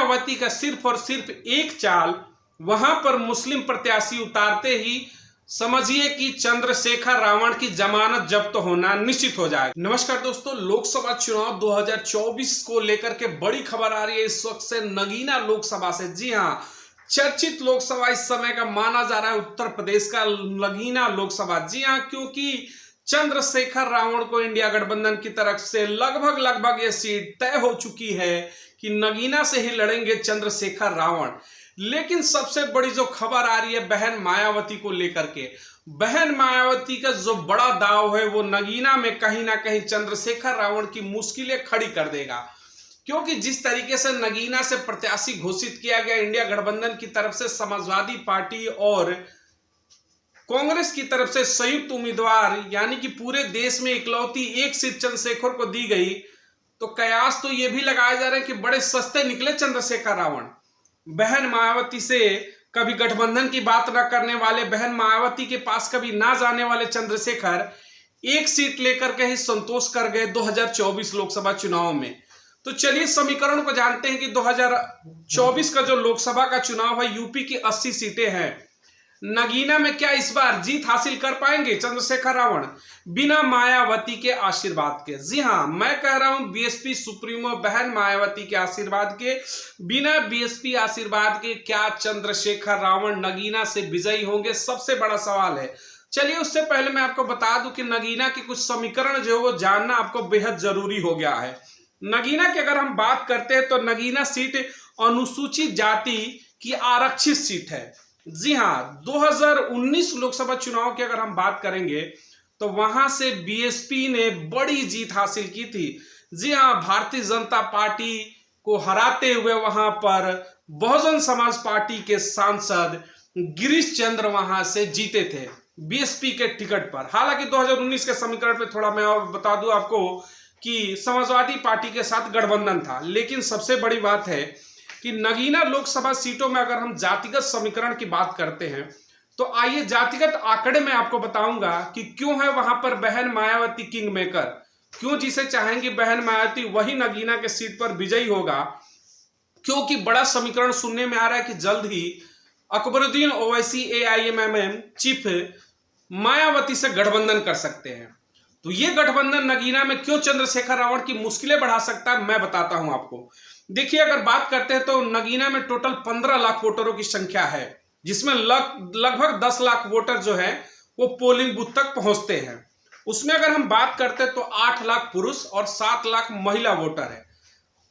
मायावती का सिर्फ और सिर्फ एक चाल, वहां पर मुस्लिम प्रत्याशी उतारते ही समझिए कि चंद्रशेखर रावण की जमानत जब्त होना निश्चित हो जाएगा। नमस्कार दोस्तों, लोकसभा चुनाव 2024 को लेकर के बड़ी खबर आ रही है इस वक्त से नगीना लोकसभा से। जी हां, चर्चित लोकसभा इस समय का माना जा रहा है उत्तर प्रदेश का नगीना लोकसभा। जी हां, क्योंकि चंद्रशेखर रावण को इंडिया गठबंधन की तरफ से लगभग ये सीट तय हो चुकी है कि नगीना से ही लड़ेंगे चंद्रशेखर रावण। लेकिन सबसे बड़ी जो खबर आ रही है बहन मायावती को लेकर के, बहन मायावती का जो बड़ा दाव है वो नगीना में कहीं ना कहीं चंद्रशेखर रावण की मुश्किलें खड़ी कर देगा। क्योंकि जिस तरीके से नगीना से प्रत्याशी घोषित किया गया इंडिया गठबंधन की तरफ से, समाजवादी पार्टी और कांग्रेस की तरफ से संयुक्त उम्मीदवार, यानी कि पूरे देश में इकलौती एक सीट चंद्रशेखर को दी गई, तो कयास तो ये भी लगाया जा रहा है कि बड़े सस्ते निकले चंद्रशेखर रावण। बहन मायावती से कभी गठबंधन की बात न करने वाले, बहन मायावती के पास कभी ना जाने वाले चंद्रशेखर एक सीट लेकर के ही संतोष कर गए 2024 लोकसभा चुनाव में। तो चलिए समीकरण को जानते हैं कि 2024 का जो लोकसभा का चुनाव है, यूपी की 80 सीटें हैं। नगीना में क्या इस बार जीत हासिल कर पाएंगे चंद्रशेखर रावण बिना मायावती के आशीर्वाद के? जी हां, मैं कह रहा हूं बीएसपी सुप्रीमो बहन मायावती के आशीर्वाद के, बिना बीएसपी आशीर्वाद के क्या चंद्रशेखर रावण नगीना से विजयी होंगे? सबसे बड़ा सवाल है। चलिए उससे पहले मैं आपको बता दूं कि नगीना के कुछ समीकरण जो है वो जानना आपको बेहद जरूरी हो गया है। नगीना की अगर हम बात करते हैं तो नगीना सीट अनुसूचित जाति की आरक्षित सीट है। जी हां, 2019 लोकसभा चुनाव की अगर हम बात करेंगे तो वहां से बीएसपी ने बड़ी जीत हासिल की थी। जी हां, भारतीय जनता पार्टी को हराते हुए वहां पर बहुजन समाज पार्टी के सांसद गिरीश चंद्र वहां से जीते थे बीएसपी के टिकट पर। हालांकि 2019 के समीकरण पे थोड़ा मैं और बता दूं आपको कि समाजवादी पार्टी के साथ गठबंधन था। लेकिन सबसे बड़ी बात है कि नगीना लोकसभा सीटों में अगर हम जातिगत समीकरण की बात करते हैं तो आइए जातिगत आंकड़े में आपको बताऊंगा कि क्यों है वहां पर बहन मायावती किंग मेकर, क्यों जिसे चाहेंगे बहन मायावती वही नगीना के सीट पर विजयी होगा। क्योंकि बड़ा समीकरण सुनने में आ रहा है कि जल्द ही अकबरुद्दीन ओवैसी एआईएमएम चीफ मायावती से गठबंधन कर सकते हैं। तो ये गठबंधन नगीना में क्यों चंद्रशेखर रावण की मुश्किलें बढ़ा सकता है, मैं बताता हूं आपको। देखिए, अगर बात करते हैं तो नगीना में टोटल 15 लाख वोटरों की संख्या है, जिसमें लगभग 10 लाख वोटर जो है वो पोलिंग बूथ तक पहुंचते हैं। उसमें अगर हम बात करते हैं तो 8 लाख पुरुष और 7 लाख महिला वोटर है।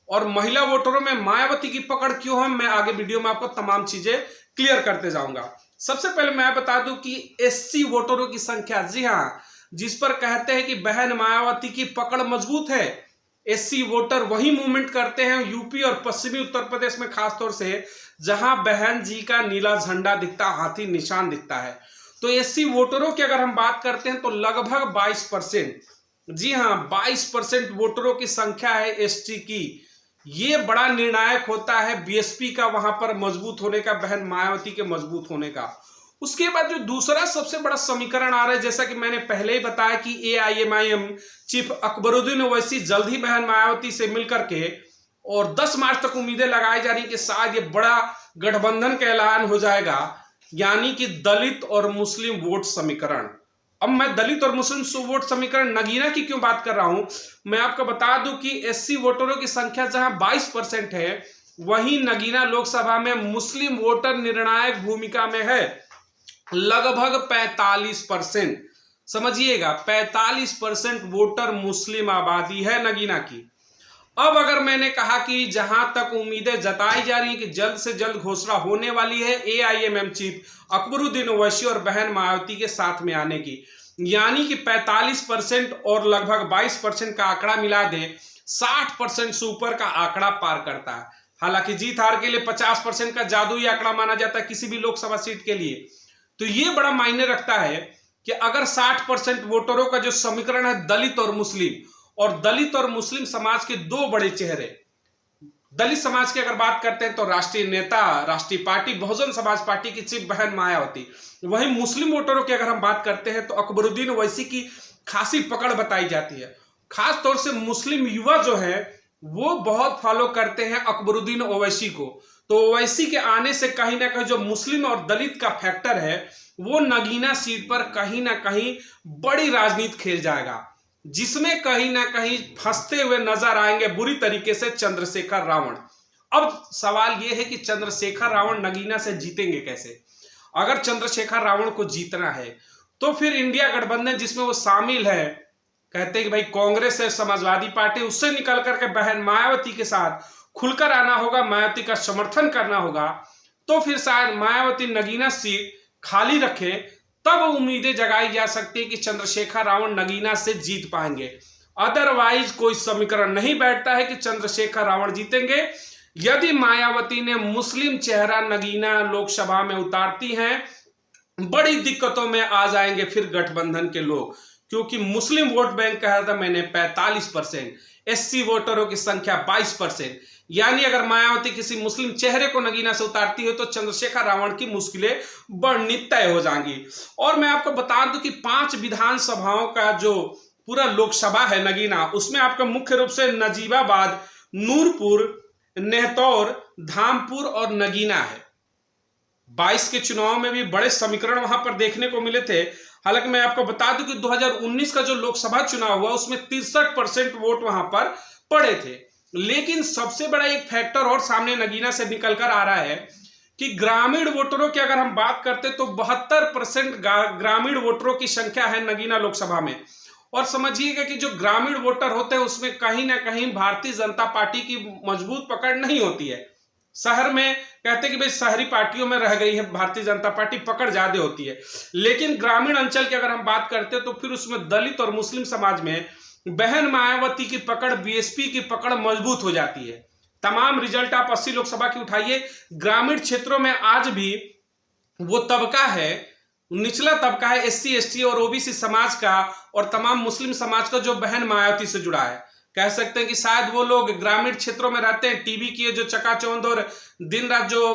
और महिला वोटरों में मायावती की पकड़ क्यों है, मैं आगे वीडियो में आपको तमाम चीजें क्लियर करते जाऊंगा। सबसे पहले मैं बता दूं कि एससी वोटरों की संख्या, जी हां, जिस पर कहते हैं कि बहन मायावती की पकड़ मजबूत है, एससी वोटर वही मूवमेंट करते हैं यूपी और पश्चिमी उत्तर प्रदेश में, खासतौर से जहां बहन जी का नीला झंडा दिखता, हाथी निशान दिखता है। तो एससी वोटरों की अगर हम बात करते हैं तो लगभग 22%, जी हां 22% वोटरों की संख्या है एसटी की। ये बड़ा निर्णायक होता है बीएसपी का वहां पर मजबूत होने का, बहन मायावती के मजबूत होने का। उसके बाद जो दूसरा सबसे बड़ा समीकरण आ रहा है, जैसा कि मैंने पहले ही बताया कि एआईएमआईएम चीफ अकबरुद्दीन ओवैसी जल्द ही बहन मायावती से मिलकर के और 10 मार्च तक उम्मीदें लगाई जा रही कि शायद ये बड़ा गठबंधन का ऐलान हो जाएगा, यानी कि दलित और मुस्लिम वोट समीकरण। अब मैं दलित और मुस्लिम वोट समीकरण नगीना की क्यों बात कर रहा हूं, मैं आपको बता दूं कि एससी वोटरों की संख्या जहां 22% है, वहीं नगीना लोकसभा में मुस्लिम वोटर निर्णायक भूमिका में है, लगभग 45%। समझिएगा, 45% वोटर मुस्लिम आबादी है नगीना की। अब अगर मैंने कहा कि जहां तक उम्मीदें जताई जा रही हैं कि जल्द से जल्द घोषणा होने वाली है एआईएमएम चीफ अकबरुद्दीन ओवैसी और बहन मायावती के साथ में आने की, यानी कि 45% और लगभग 22% का आंकड़ा मिला दे 60% से ऊपर का आंकड़ा पार करता है। हालांकि जीत हार के लिए 50% का जादुई आंकड़ा माना जाता है किसी भी लोकसभा सीट के लिए। तो ये बड़ा मायने रखता है कि अगर 60% वोटरों का जो समीकरण है दलित और मुस्लिम, और दलित और मुस्लिम समाज के दो बड़े चेहरे, दलित समाज की अगर बात करते हैं तो राष्ट्रीय नेता, राष्ट्रीय पार्टी बहुजन समाज पार्टी की चीफ बहन मायावती, वहीं मुस्लिम वोटरों की अगर हम बात करते हैं तो अकबरुद्दीन ओवैसी की खासी पकड़ बताई जाती है। खास तौर से मुस्लिम युवा जो है वो बहुत फॉलो करते हैं अकबरुद्दीन ओवैसी को। तो ओवैसी के आने से कहीं ना कहीं जो मुस्लिम और दलित का फैक्टर है वो नगीना सीट पर कहीं ना कहीं बड़ी राजनीति खेल जाएगा, जिसमें कहीं ना कहीं फंसते हुए नजर आएंगे बुरी तरीके से चंद्रशेखर रावण। अब सवाल यह है कि चंद्रशेखर रावण नगीना से जीतेंगे कैसे। अगर चंद्रशेखर रावण को जीतना है तो फिर इंडिया गठबंधन जिसमें वो शामिल है, कहते हैं कि भाई कांग्रेस है, समाजवादी पार्टी, उससे निकल करके बहन मायावती के साथ खुलकर आना होगा, मायावती का समर्थन करना होगा। तो फिर शायद मायावती नगीना सीट खाली रखे, तब उम्मीदें जगाई जा सकती है कि चंद्रशेखर रावण नगीना से जीत पाएंगे। अदरवाइज कोई समीकरण नहीं बैठता है कि चंद्रशेखर रावण जीतेंगे। यदि मायावती ने मुस्लिम चेहरा नगीना लोकसभा में उतारती हैं, बड़ी दिक्कतों में आ जाएंगे फिर गठबंधन के लोग, क्योंकि मुस्लिम वोट बैंक कहा था मैंने 45%, एससी वोटरों की संख्या 22%। यानी अगर मायावती किसी मुस्लिम चेहरे को नगीना से उतारती है तो चंद्रशेखर रावण की मुश्किलें बढ़नी तय हो जाएंगी। और मैं आपको बता दूं कि 5 विधानसभाओं का जो पूरा लोकसभा है नगीना, उसमें आपका मुख्य रूप से नजीबाबाद, नूरपुर, नेहतौर, धामपुर और नगीना है। 22 के चुनाव में भी बड़े समीकरण वहां पर देखने को मिले थे। हालांकि मैं आपको बता दूं कि 2019 का जो लोकसभा चुनाव हुआ उसमें 63% वोट वहां पर पड़े थे। लेकिन सबसे बड़ा एक फैक्टर और सामने नगीना से निकलकर आ रहा है कि ग्रामीण वोटरों की अगर हम बात करते तो 72% ग्रामीण वोटरों की संख्या है नगीना लोकसभा में। और समझिएगा कि जो ग्रामीण वोटर होते हैं उसमें कहीं ना कहीं भारतीय जनता पार्टी की मजबूत पकड़ नहीं होती है। शहर में कहते हैं कि भाई शहरी पार्टियों में रह गई है भारतीय जनता पार्टी, पकड़ ज्यादा होती है। लेकिन ग्रामीण अंचल की अगर हम बात करते हैं तो फिर उसमें दलित और मुस्लिम समाज में बहन मायावती की पकड़, बीएसपी की पकड़ मजबूत हो जाती है। तमाम रिजल्ट आप 80 लोकसभा की उठाइए, ग्रामीण क्षेत्रों में आज भी वो तबका है, निचला तबका है, एससी एसटी और ओबीसी समाज का और तमाम मुस्लिम समाज का जो बहन मायावती से जुड़ा है। कह सकते हैं कि शायद वो लोग ग्रामीण क्षेत्रों में रहते हैं, टीवी की जो चकाचौंध और दिन रात जो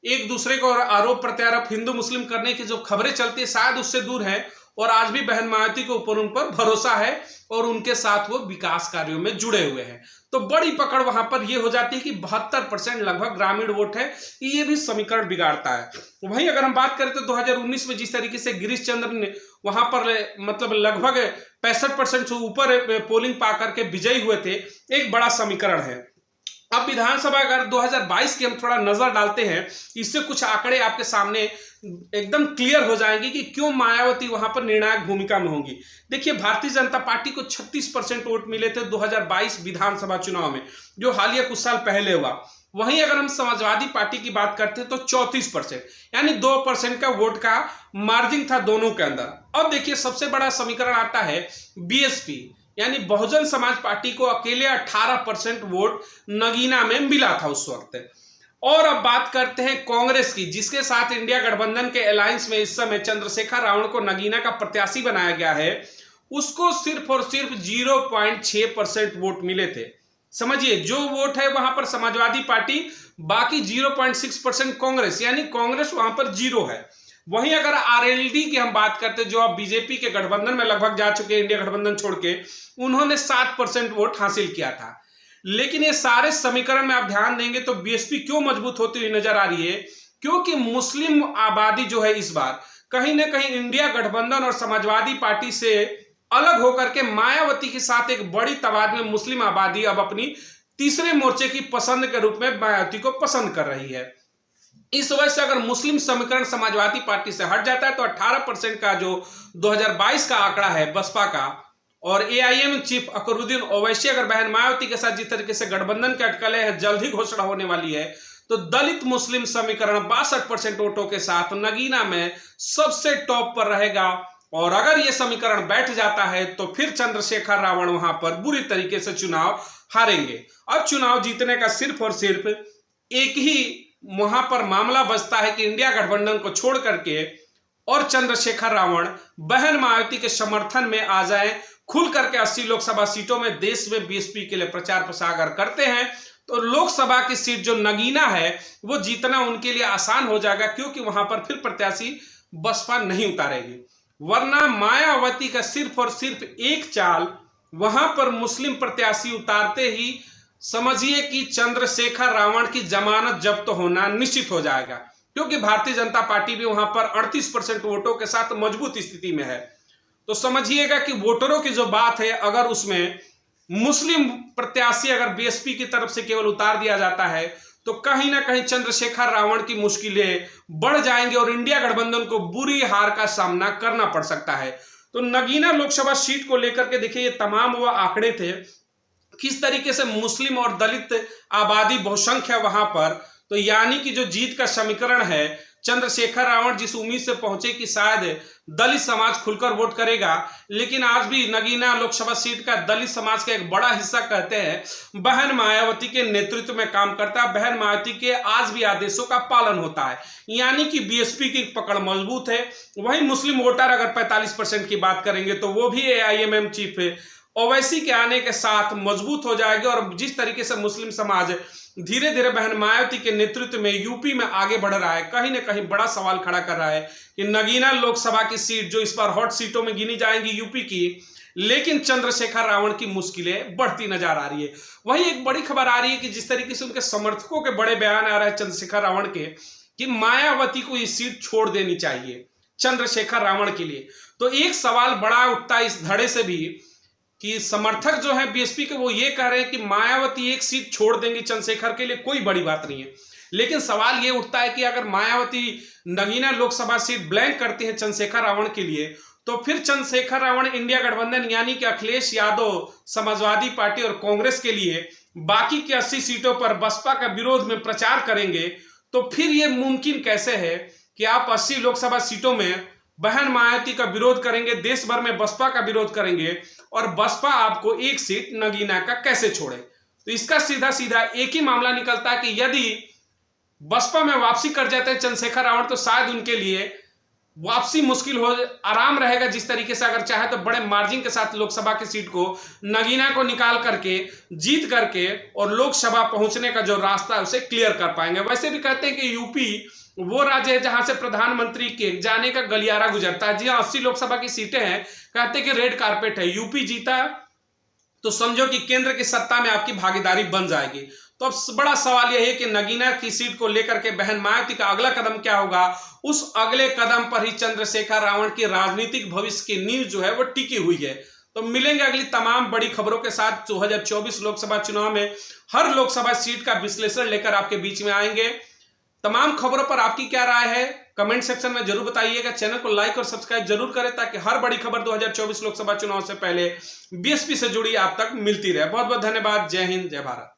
एक दूसरे को आरोप प्रत्यारोप हिंदू मुस्लिम करने की जो खबरें चलती है शायद उससे दूर है, और आज भी बहन मायावती के ऊपर उन पर भरोसा है और उनके साथ वो विकास कार्यों में जुड़े हुए हैं। तो बड़ी पकड़ वहां पर ये हो जाती है कि 72% लगभग ग्रामीण वोट है, ये भी समीकरण बिगाड़ता है। वहीं अगर हम बात करें तो 2019 में जिस तरीके से गिरीश चंद्र ने वहां पर मतलब लगभग 65% से ऊपर पोलिंग पा करके विजयी हुए थे, एक बड़ा समीकरण है। अब विधानसभा अगर 2022 की हम थोड़ा नजर डालते हैं, इससे कुछ आंकड़े आपके सामने एकदम क्लियर हो जाएंगे कि क्यों मायावती वहां पर निर्णायक भूमिका में होंगी। देखिए, भारतीय जनता पार्टी को 36% वोट मिले थे 2022 विधानसभा चुनाव में, जो हालिया कुछ साल पहले हुआ। वहीं अगर हम समाजवादी पार्टी की बात करते हैं तो 34%, यानी 2% का वोट का मार्जिन था दोनों के अंदर। अब देखिए, सबसे बड़ा समीकरण आता है बीएसपी, यानी बहुजन समाज पार्टी को अकेले 18% वोट नगीना में मिला था उस वक्त। और अब बात करते हैं कांग्रेस की, जिसके साथ इंडिया गठबंधन के अलायंस में इस समय चंद्रशेखर रावण को नगीना का प्रत्याशी बनाया गया है। उसको सिर्फ और सिर्फ 0.6% वोट मिले थे। समझिए, जो वोट है वहां पर समाजवादी पार्टी, बाकी 0.6% कांग्रेस, यानी कांग्रेस वहां पर 0 है। वहीं अगर आरएलडी की हम बात करते हैं, जो अब बीजेपी के गठबंधन में लगभग जा चुके हैं, इंडिया गठबंधन छोड़ के, उन्होंने 7% वोट हासिल किया था। लेकिन ये सारे समीकरण में आप ध्यान देंगे तो बीएसपी क्यों मजबूत होती हुई नजर आ रही है, क्योंकि मुस्लिम आबादी जो है इस बार कहीं ना कहीं इंडिया गठबंधन और समाजवादी पार्टी से अलग होकर के मायावती के साथ एक बड़ी तादाद में मुस्लिम आबादी अब अपनी तीसरे मोर्चे की पसंद के रूप में मायावती को पसंद कर रही है। इस वजह से अगर मुस्लिम समीकरण समाजवादी पार्टी से हट जाता है तो 18% का जो 2022 का आंकड़ा है बसपा का, और एआईएम चीफ अकबरुद्दीन ओवैसी अगर बहन मायावती के साथ जिस तरीके से गठबंधन के अटकलें हैं जल्द ही घोषणा होने वाली है, तो दलित मुस्लिम समीकरण 62% वोटों के साथ नगीना में सबसे टॉप पर रहेगा। और अगर यह समीकरण बैठ जाता है तो फिर चंद्रशेखर रावण वहां पर बुरी तरीके से चुनाव हारेंगे। अब चुनाव जीतने का सिर्फ और सिर्फ एक ही वहां पर मामला बचता है कि इंडिया गठबंधन को छोड़ करके और चंद्रशेखर रावण बहन मायावती के समर्थन में आ जाए, खुल करके 80 लोकसभा सीटों में देश में बीएसपी के लिए प्रचार प्रसार अगर करते हैं तो लोकसभा की सीट जो नगीना है वो जीतना उनके लिए आसान हो जाएगा, क्योंकि वहां पर फिर प्रत्याशी बसपा नहीं उतारेगी। वरना मायावती का सिर्फ और सिर्फ एक चाल, वहां पर मुस्लिम प्रत्याशी उतारते ही समझिए कि चंद्रशेखर रावण की जमानत जब्त होना निश्चित हो जाएगा, क्योंकि भारतीय जनता पार्टी भी वहां पर 38% वोटों के साथ मजबूत स्थिति में है। तो समझिएगा कि वोटरों की जो बात है, अगर उसमें मुस्लिम प्रत्याशी अगर बीएसपी की तरफ से केवल उतार दिया जाता है तो कहीं ना कहीं चंद्रशेखर रावण की मुश्किलें बढ़ जाएंगी और इंडिया गठबंधन को बुरी हार का सामना करना पड़ सकता है। तो नगीना लोकसभा सीट को लेकर के देखिए, ये तमाम वह आंकड़े थे किस तरीके से मुस्लिम और दलित आबादी बहुसंख्या वहां पर, तो यानी कि जो जीत का समीकरण है, चंद्रशेखर रावण जिस उम्मीद से पहुंचे कि शायद दलित समाज खुलकर वोट करेगा, लेकिन आज भी नगीना लोकसभा सीट का दलित समाज का एक बड़ा हिस्सा कहते हैं बहन मायावती के नेतृत्व में काम करता है, बहन मायावती के आज भी आदेशों का पालन होता है, यानी कि बीएसपी की पकड़ मजबूत है। वहीं मुस्लिम वोटर अगर 45% की बात करेंगे तो वो भी एआईएमएम चीफ ओवैसी के आने के साथ मजबूत हो जाएगी। और जिस तरीके से मुस्लिम समाज धीरे धीरे बहन मायावती के नेतृत्व में यूपी में आगे बढ़ रहा है, कहीं ना कहीं बड़ा सवाल खड़ा कर रहा है कि नगीना लोकसभा की सीट जो इस बार हॉट सीटों में गिनी जाएंगी यूपी की, लेकिन चंद्रशेखर रावण की मुश्किलें बढ़ती नजर आ रही है। वहीं एक बड़ी खबर आ रही है कि जिस तरीके से उनके समर्थकों के बड़े बयान आ रहे हैं चंद्रशेखर रावण के कि मायावती को ये सीट छोड़ देनी चाहिए चंद्रशेखर रावण के लिए, तो एक सवाल बड़ा उठता है इस धड़े से भी कि समर्थक जो है बीएसपी के वो ये कह रहे हैं कि मायावती एक सीट छोड़ देंगी चंद्रशेखर के लिए, कोई बड़ी बात नहीं है। लेकिन सवाल ये उठता है कि अगर मायावती नगीना लोकसभा सीट ब्लैंक करती है चंद्रशेखर रावण के लिए, तो फिर चंद्रशेखर रावण इंडिया गठबंधन यानी कि अखिलेश यादव, समाजवादी पार्टी और कांग्रेस के लिए बाकी की 80 सीटों पर बसपा का विरोध में प्रचार करेंगे, तो फिर ये मुमकिन कैसे है कि आप 80 लोकसभा सीटों में बहन मायावती का विरोध करेंगे, देश भर में बसपा का विरोध करेंगे और बसपा आपको एक सीट नगीना का कैसे छोड़े। तो इसका सीधा सीधा एक ही मामला निकलता है कि यदि बसपा में वापसी कर जाते हैं चंद्रशेखर रावण तो शायद उनके लिए वापसी मुश्किल हो, आराम रहेगा। जिस तरीके से अगर चाहे तो बड़े मार्जिन के साथ लोकसभा की सीट को नगीना को निकाल करके जीत करके और लोकसभा पहुंचने का जो रास्ता है उसे क्लियर कर पाएंगे। वैसे भी कहते हैं कि यूपी वो राज्य है जहां से प्रधानमंत्री के जाने का गलियारा गुजरता है। जी हाँ, 80 लोकसभा की सीटें हैं, कहते हैं कि रेड कारपेट है। यूपी जीता तो समझो कि केंद्र की सत्ता में आपकी भागीदारी बन जाएगी। तो अब बड़ा सवाल यह है कि नगीना की सीट को लेकर के बहन मायावती का अगला कदम क्या होगा। उस अगले कदम पर ही चंद्रशेखर रावण की राजनीतिक भविष्य की नींव जो है वो टिकी हुई है। तो मिलेंगे अगली तमाम बड़ी खबरों के साथ। 2024 लोकसभा चुनाव में हर लोकसभा सीट का विश्लेषण लेकर आपके बीच में आएंगे। तमाम खबरों पर आपकी क्या राय है कमेंट सेक्शन में जरूर बताइएगा। चैनल को लाइक और सब्सक्राइब जरूर करें ताकि हर बड़ी खबर 2024 लोकसभा चुनाव से पहले बीएसपी से जुड़ी आप तक मिलती रहे। बहुत बहुत धन्यवाद। जय हिंद, जय भारत।